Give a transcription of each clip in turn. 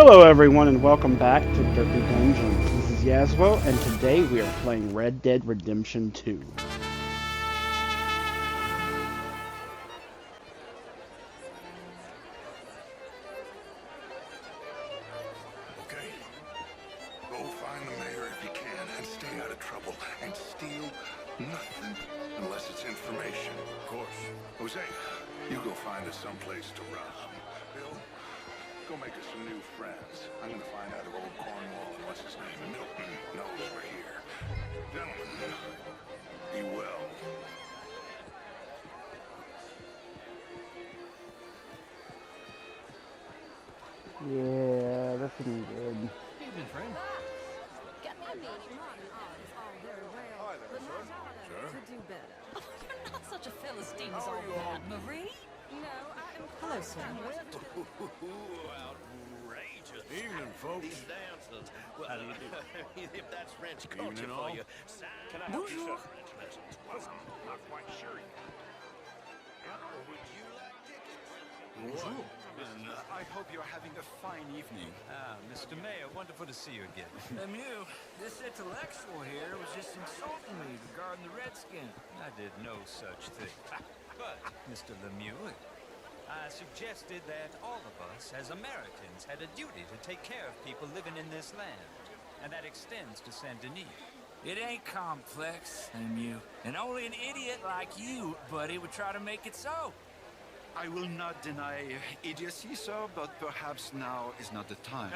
Hello, everyone, and welcome back to Dirty Dungeons. This is Yaswo, and today we are playing Red Dead Redemption 2. Okay? Go find the mayor if you can and stay out of trouble and steal nothing unless it's information. Of course. Jose, you go find us someplace to rob. Bill, go make us some new friends. I'm gonna find out if old Cornwall and what's his name, Milton, knows we're here. Gentlemen, be well. Yeah, that's looking good. Evening, friend. Get me a meeting. All very well, but my daughter could do better. Oh, you're not such a Philistine as all that, Marie. No, I am. Hello, sir. Outrageous. Evening, folks. These dancers. Well, how do you do? If that's French culture Evening, for all. you. Can I help you, sir? French lessons. Well, I'm not quite sure yet. Would you like tickets? Bonjour, and I hope you're having a fine evening. Ah, Mr. Mayor, wonderful to see you again. Lemieux, this intellectual here was just insulting me regarding the Redskin. I did no such thing. But, Mr. Lemieux, I suggested that all of us as Americans had a duty to take care of people living in this land. And that extends to Saint Denis. It ain't complex, Lemieux. And only an idiot like you, buddy, would try to make it so. I will not deny idiocy, sir, but perhaps now is not the time.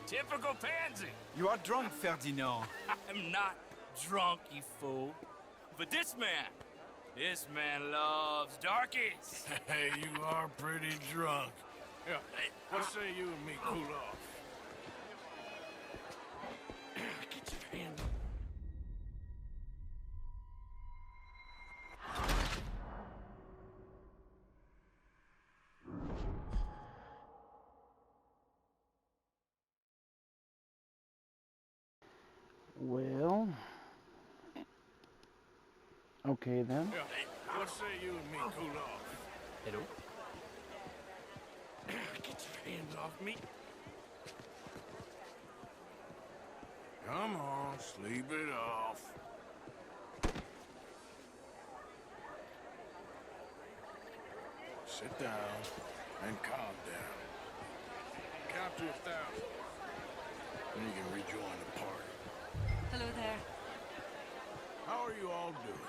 Typical pansy. You are drunk, Ferdinand. I'm not drunk, you fool. But this man loves darkies. Hey, you are pretty drunk. Yeah, what say you and me cool off? Get your hand up. Well... Okay, then. Yeah, what say you and me cool off? Hello? Get your hands off me. Come on, sleep it off. Sit down and calm down. Count to 1,000. Then you can rejoin the party. Hello there. How are you all doing?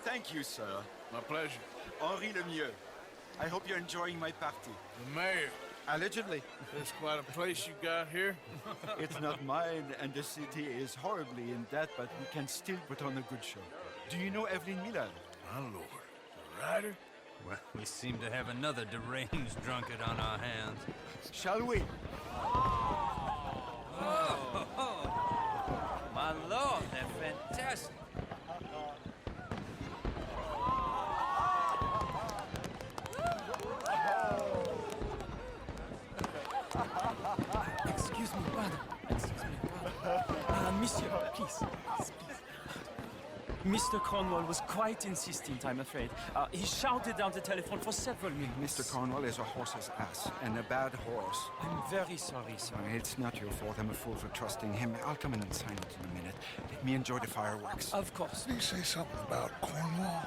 Thank you, sir. My pleasure. Henri Lemieux. I hope you're enjoying my party. The mayor. Allegedly. It's quite a place you got here. It's not mine, and the city is horribly in debt, but we can still put on a good show. Do you know Evelyn Miller? My lord. The rider? Well, we seem to have another deranged drunkard on our hands. Shall we? My lord, they're fantastic. Excuse me, pardon. Excuse me, pardon. Monsieur, please. Mr. Cornwall was quite insistent, I'm afraid. He shouted down the telephone for several minutes. Mr. Cornwall is a horse's ass, and a bad horse. I'm very sorry, sir. It's not your fault. I'm a fool for trusting him. I'll come in and sign it in a minute. Let me enjoy the fireworks. Of course. Did he say something about Cornwall?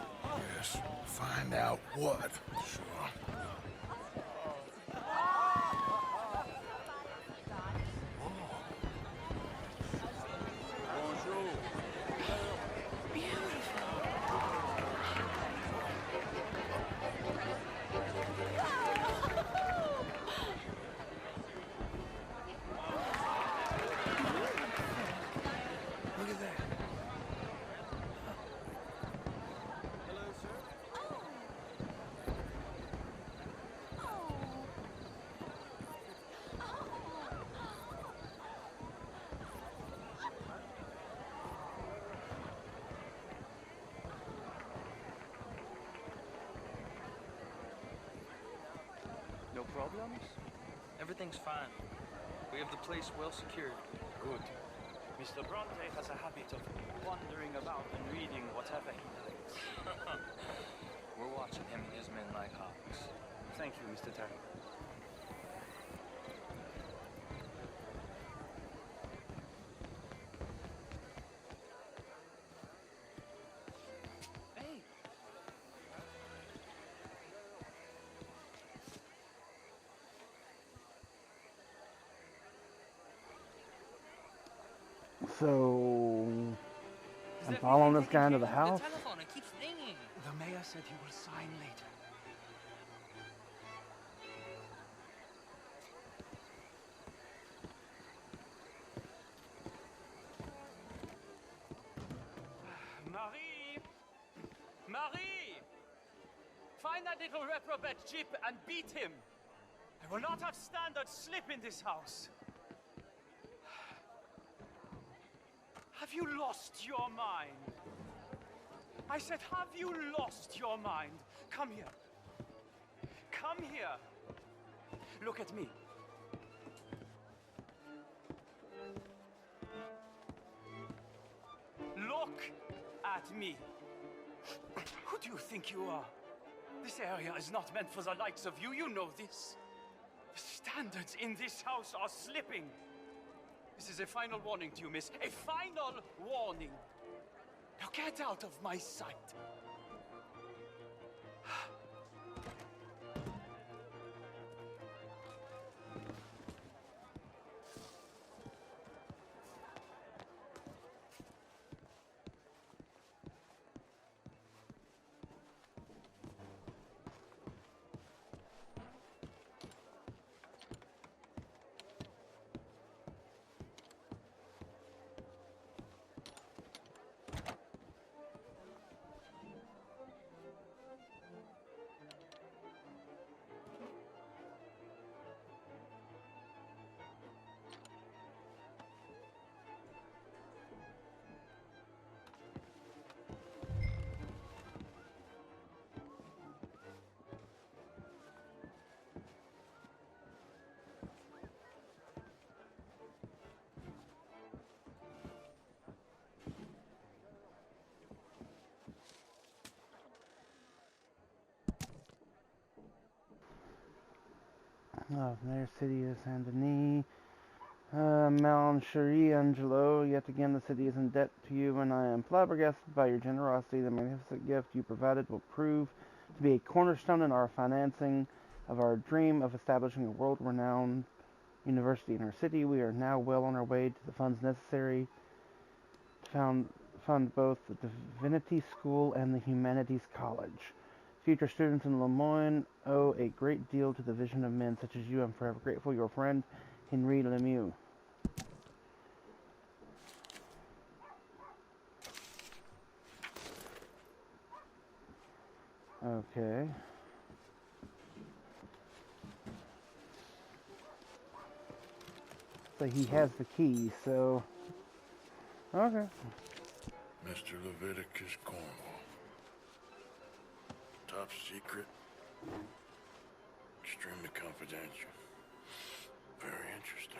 Yes. Find out what. Sure. Look at that. No problems? Everything's fine. We have the place well secured. Good. Mr. Bronte has a habit of wandering about and reading whatever he likes. We're watching him and his men like hawks. Mr. Tarrant. Hey! So, Is I'm everything following this taken guy into care the of? house. The telephone, it keeps ringing. The mayor said he will sign later. Marie! Marie! Find that little reprobate Chip and beat him. I will not have standard slip in this house. Have you lost your mind? I said, have you lost your mind? Come here. Come here. Look at me. Look at me. Who do you think you are? This area is not meant for the likes of you. You know this. The standards in this house are slipping. This is a final warning to you, miss. A final warning. Now get out of my sight. Oh, Mayor City of Saint Denis. Mon Cherie Angelo, yet again the city is in debt to you, and I am flabbergasted by your generosity. The magnificent gift you provided will prove to be a cornerstone in our financing of our dream of establishing a world-renowned university in our city. We are now well on our way to the funds necessary to fund both the Divinity School and the Humanities College. Future students in Lemoyne owe a great deal to the vision of men such as you. I'm forever grateful. Your friend, Henri Lemieux. Okay. So he has the key, so... Okay. Mr. Leviticus Cornwall. Top secret. Extremely confidential. Very interesting.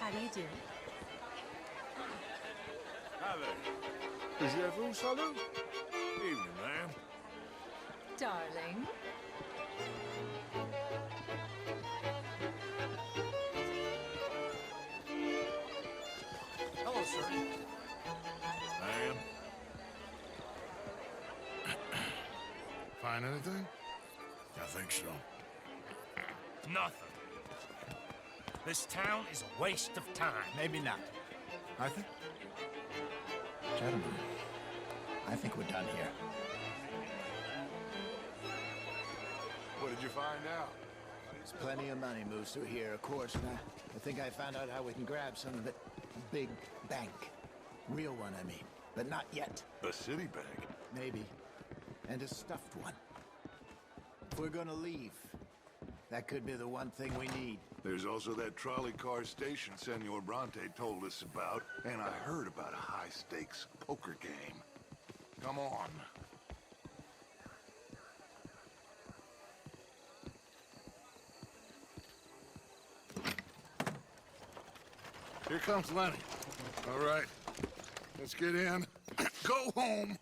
How do you do? Hi there. Is that vous salute? Evening, ma'am. Darling. Hello, sir. find anything? I think so. Nothing. This town is a waste of time. Maybe not. I think... Gentlemen, I think we're done here. What did you find out? There's plenty of money moves through here, of course, and I think I found out how we can grab some of it. A big bank. Real one, I mean. But not yet. A city bank? Maybe. And a stuffed one. If we're gonna leave, that could be the one thing we need. There's also that trolley car station Senor Bronte told us about, and I heard about a high-stakes poker game. Come on. Here comes Lenny. All right, let's get in. Go home.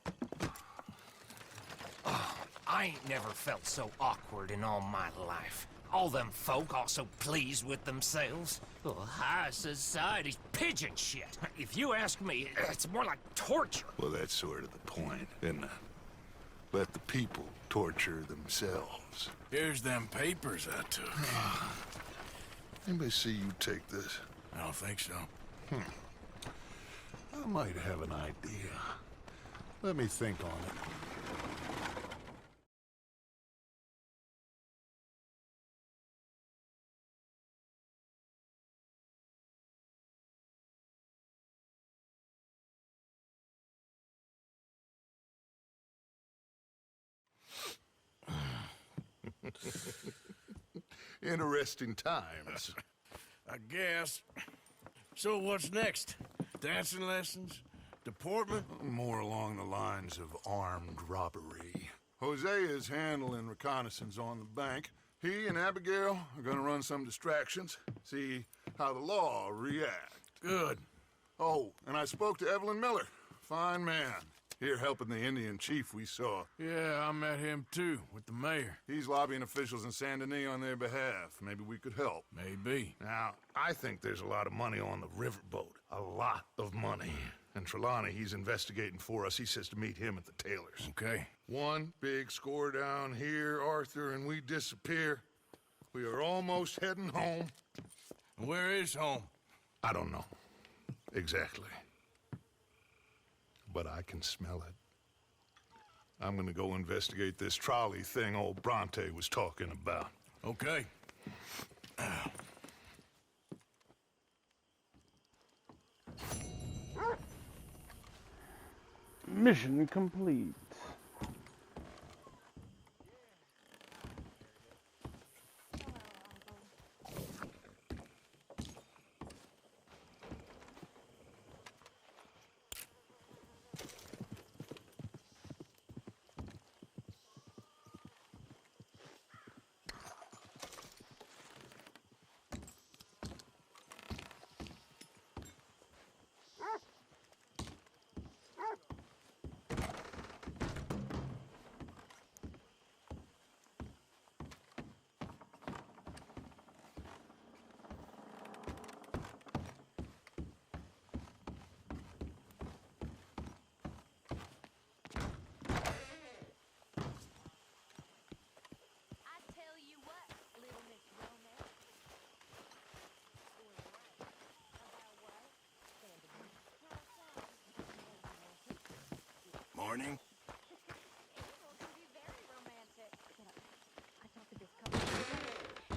I ain't never felt so awkward in all my life. All them folk all so pleased with themselves. Oh, high society's pigeon shit. If you ask me, it's more like torture. Well, that's sort of the point, isn't it? Let the people torture themselves. Here's them papers I took. Anybody see you take this? I don't think so. I might have an idea. Let me think on it. Interesting times. I guess. So what's next? Dancing lessons? Deportment? More along the lines of armed robbery. Hosea is handling reconnaissance on the bank. He and Abigail are gonna run some distractions, see how the law react. Good. Oh, and I spoke to Evelyn Miller. Fine man. Here helping the Indian chief we saw. Yeah, I met him too, with the mayor. He's lobbying officials in Saint Denis on their behalf. Maybe we could help. Maybe. Now, I think there's a lot of money on the riverboat. A lot of money. And Trelawney, he's investigating for us. He says to meet him at the Taylors. Okay. One big score down here, Arthur, and we disappear. We are almost heading home. Where is home? I don't know. Exactly. But I can smell it. I'm gonna go investigate this trolley thing old Bronte was talking about. Okay. Mission complete. Morning.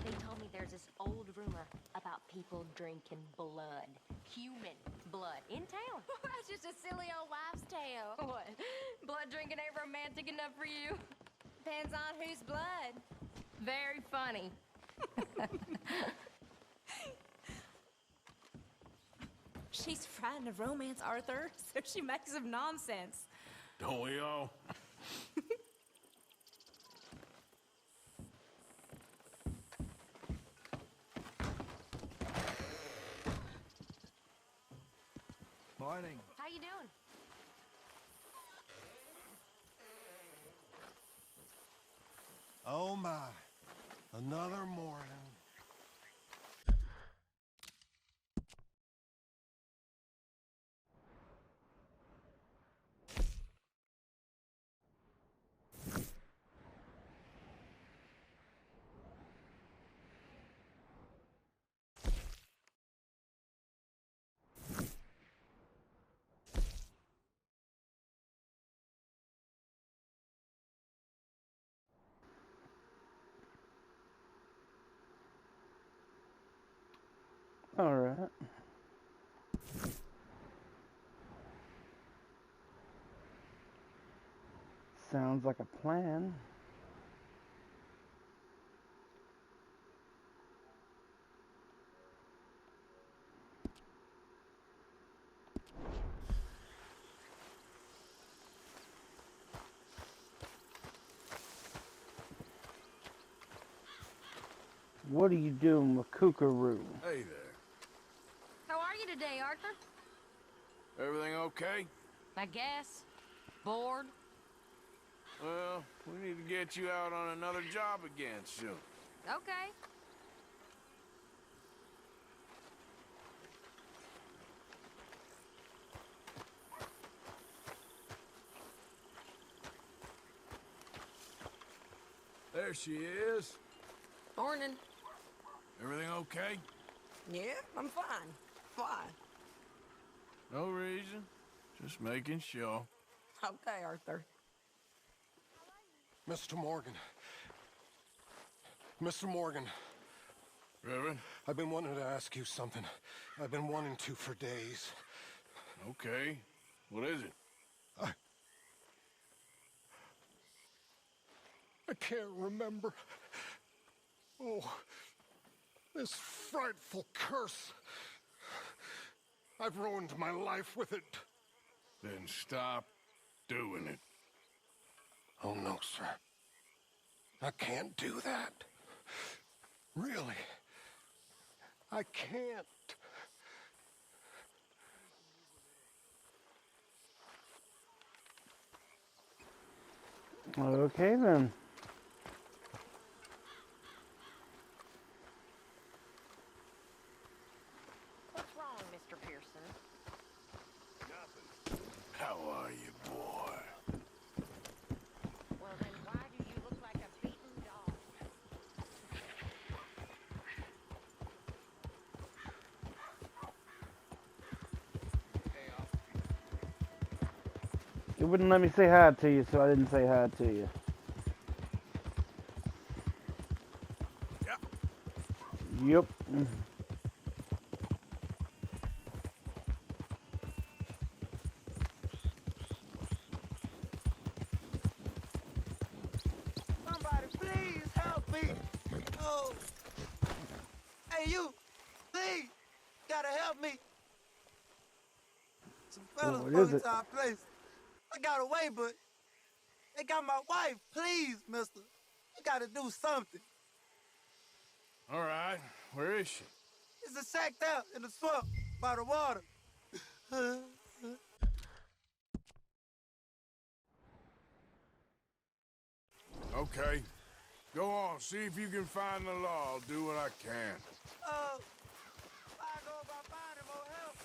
They told me there's this old rumor about people drinking blood. Human blood. In town. That's just a silly old wives' tale. What? Blood drinking ain't romantic enough for you? Depends on whose blood. Very funny. She's frightened of romance, Arthur, so she makes up nonsense. Don't we all? Morning. How you doing? Oh my, another morning. Alright. Sounds like a plan. What are you doing with Kookaroo? Hey there. How are you today, Arthur? Everything okay? I guess. Bored? Well, we need to get you out on another job again soon. Okay. There she is. Morning. Everything okay? Yeah, I'm fine. Fine. No reason. Just making sure. Okay, Arthur. Mr. Morgan. Mr. Morgan. Reverend? I've been wanting to ask you something. I've been wanting to for days. Okay. What is it? I can't remember. Oh, this frightful curse. I've ruined my life with it. Then stop doing it. Oh, no, sir. I can't do that. Really. I can't. Okay then. What's wrong, Mr. Pearson? Nothing. How are you, boy? Well, then why do you look like a beaten dog? It wouldn't let me say hi to you, so I didn't say hi to you. Yep. Somebody please help me. Oh. Hey, you. Please. Gotta help me. Some fellas What broke is into it? our place. I got away, but they got my wife. Please, mister. You gotta do something. All right. Where is she? It's sacked out in the swamp by the water. Okay. Go on. See if you can find the law. I'll do what I can. I go about finding more help.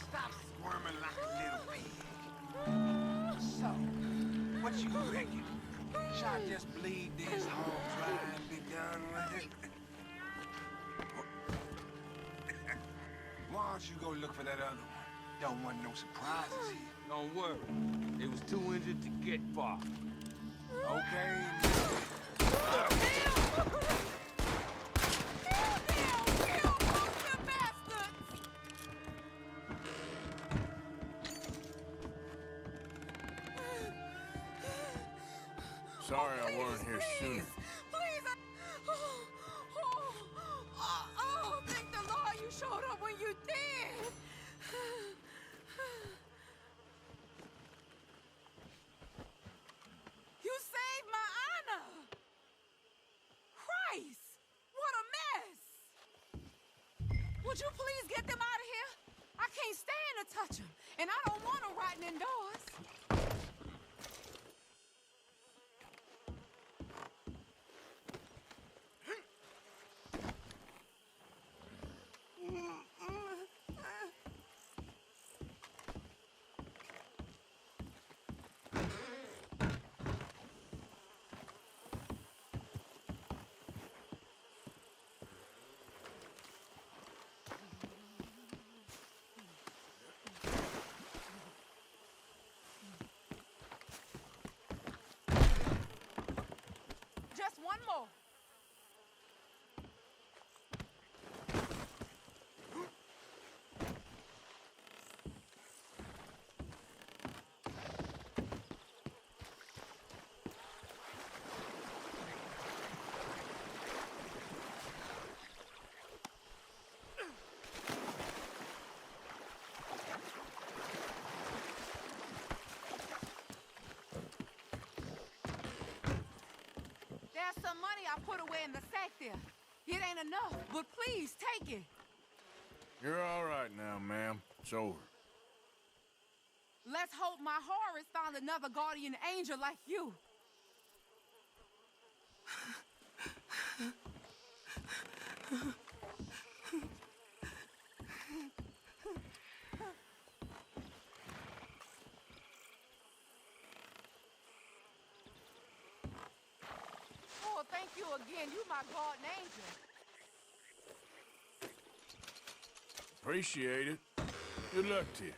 Stop squirming like a little pig. So, what you reckon? Should I just bleed this home dry and be done with it? Why don't you go look for that other one? Don't want no surprises here. Don't worry. They was too injured to get far. Okay. Sorry I weren't here sooner. Thank the Lord you showed up when you did. You saved my honor. Christ, what a mess. Would you please get them out of here? I can't stand to touch them, and I don't want them rotting indoors. Just one more. There's some money I put away in the sack there. It ain't enough, but please take it. You're all right now, ma'am. It's over. Let's hope my Horace found another guardian angel like you. Oh, thank you again. You my guardian angel. Appreciate it. Good luck to you.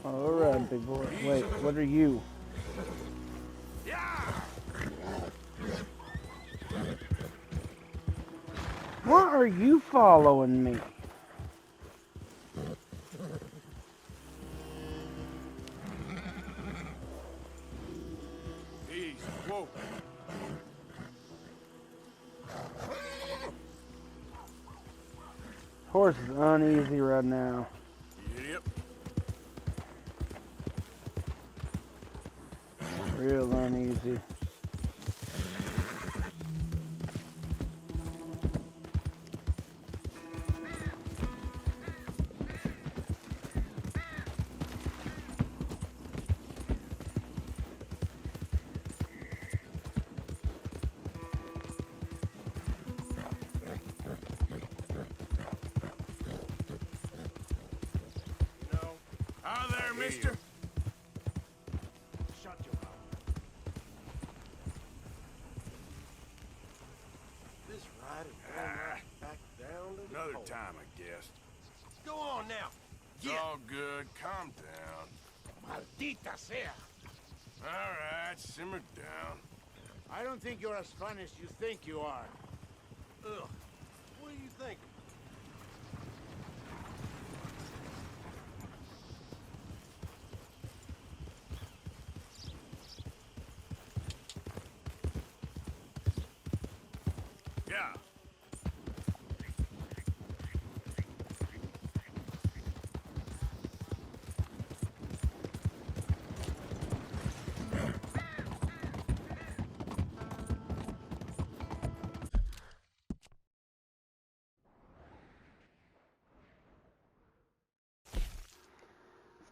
All right, big boy. Wait, what are you? Why are you following me? Easy. Whoa. Horse is uneasy right now. Yep. Real uneasy. Hi there, mister. Shut your mouth. This riding back down to the Another pole. time, I guess. Go on now. It's all good. good. Calm down. Maldita sea! All right, simmer down. I don't think you're as fun as you think you are. Ugh. What do you think? Yeah.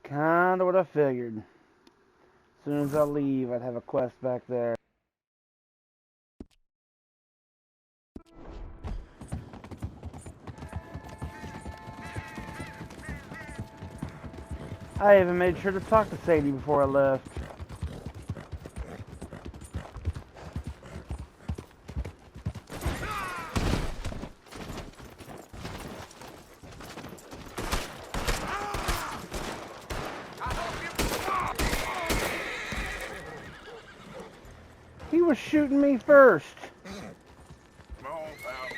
Kinda what I figured. As soon as I leave, I'd have a quest back there. I even made sure to talk to Sadie before I left. He was shooting me first. Come on, pal.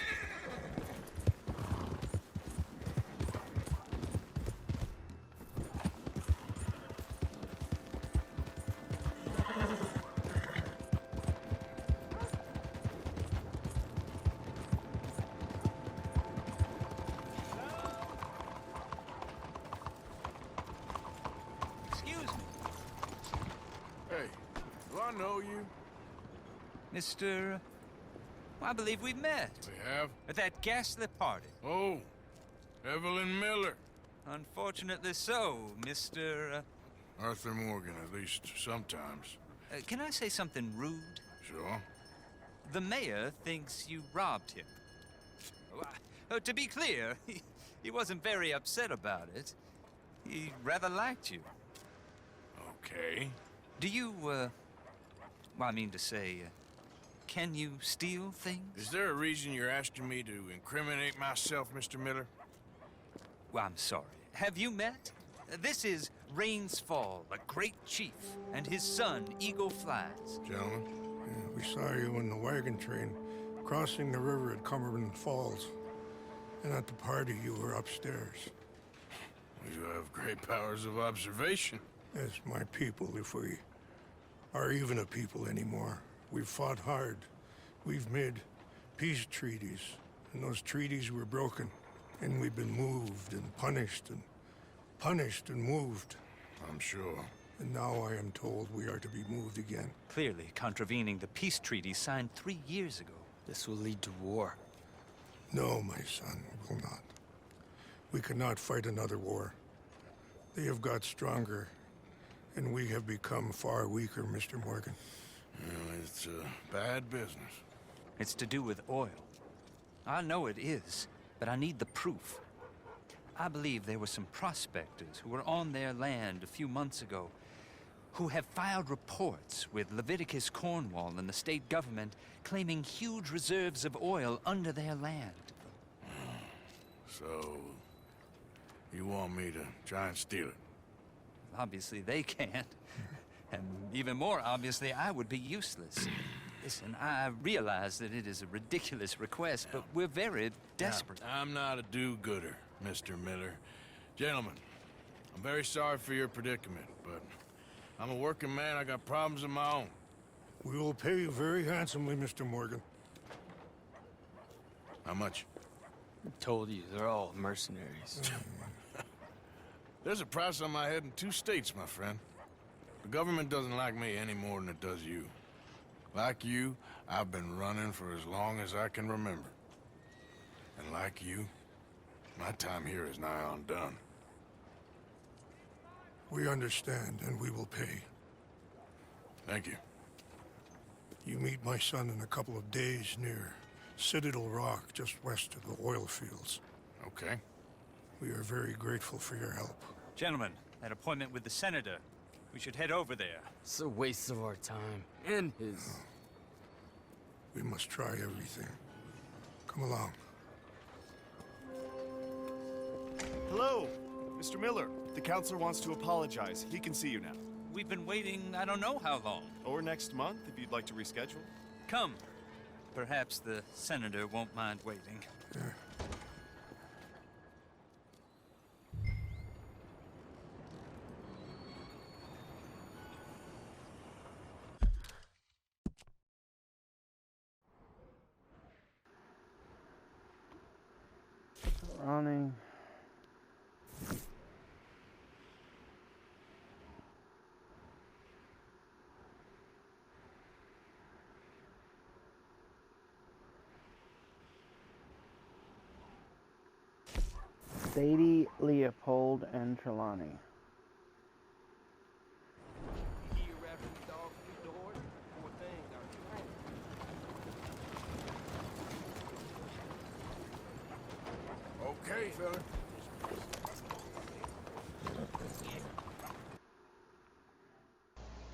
Excuse me, Hey, do I know you? Mr. I believe we met. We have? At that ghastly party. Oh, Evelyn Miller. Unfortunately so, Mr. Arthur Morgan, at least sometimes. Can I say something rude? Sure. The mayor thinks you robbed him. To be clear, he wasn't very upset about it. He rather liked you. Okay. Do you, well, I mean to say, can you steal things? Is there a reason you're asking me to incriminate myself, Mr. Miller? Well, I'm sorry. Have you met? This is Rains Fall, a great chief, and his son, Eagle Flies. Gentlemen? Yeah, we saw you in the wagon train crossing the river at Cumberland Falls. And at the party, you were upstairs. You have great powers of observation. As my people, if we are even a people anymore. We've fought hard. We've made peace treaties. And those treaties were broken. And we've been moved and punished and moved. I'm sure. And now I am told we are to be moved again. Clearly contravening the peace treaty signed 3 years ago. This will lead to war. No, my son, it will not. We cannot fight another war. They have got stronger, and we have become far weaker, Mr. Morgan. Well, it's a bad business. It's to do with oil. I know it is, but I need the proof. I believe there were some prospectors who were on their land a few months ago who have filed reports with Leviticus Cornwall and the state government claiming huge reserves of oil under their land. So, you want me to try and steal it? Obviously they can't. And even more obviously, I would be useless. Listen, I realize that it is a ridiculous request, but we're very desperate. Now, I'm not a do-gooder, Mr. Miller. Gentlemen, I'm very sorry for your predicament, but I'm a working man. I got problems of my own. We will pay you very handsomely, Mr. Morgan. How much? I told you, they're all mercenaries. There's a price on my head in 2 states, my friend. The government doesn't like me any more than it does you. Like you, I've been running for as long as I can remember. And like you, my time here is nigh on done. We understand, and we will pay. Thank you. You meet my son in a couple of days near Citadel Rock, just west of the oil fields. Okay. We are very grateful for your help. Gentlemen, that appointment with the senator. We should head over there. It's a waste of our time. And his. We must try everything. Come along. Hello, Mr. Miller. The counselor wants to apologize. He can see you now. We've been waiting I don't know how long. Or next month, if you'd like to reschedule. Come. Perhaps the senator won't mind waiting. Ronnie. Sadie, Leopold, and Trelawney. Okay, fella.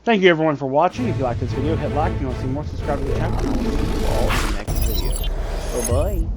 Thank you everyone for watching. If you like this video, hit like. If you want to see more, subscribe to the channel. And I'll see you all in the next video. Bye-bye.